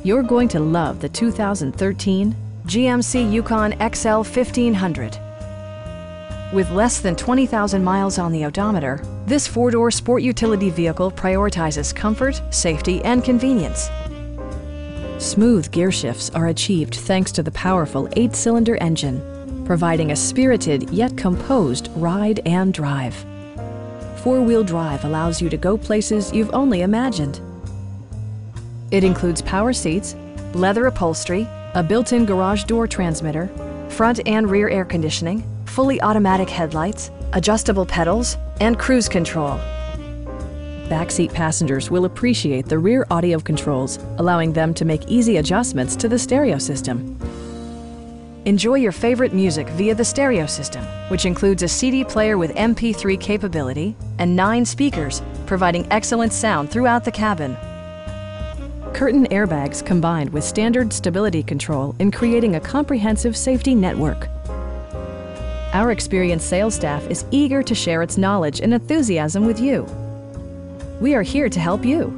You're going to love the 2013 GMC Yukon XL 1500. With less than 20,000 miles on the odometer, this four-door sport utility vehicle prioritizes comfort, safety, and convenience. Smooth gear shifts are achieved thanks to the powerful 8-cylinder engine, providing a spirited yet composed ride and drive. Four-wheel drive allows you to go places you've only imagined. It includes power seats, leather upholstery, a built-in garage door transmitter, front and rear air conditioning, fully automatic headlights, adjustable pedals, and cruise control. Backseat passengers will appreciate the rear audio controls, allowing them to make easy adjustments to the stereo system. Enjoy your favorite music via the stereo system, which includes a CD player with MP3 capability and 9 speakers, providing excellent sound throughout the cabin. Curtain airbags combined with standard stability control in creating a comprehensive safety network. Our experienced sales staff is eager to share its knowledge and enthusiasm with you. We are here to help you.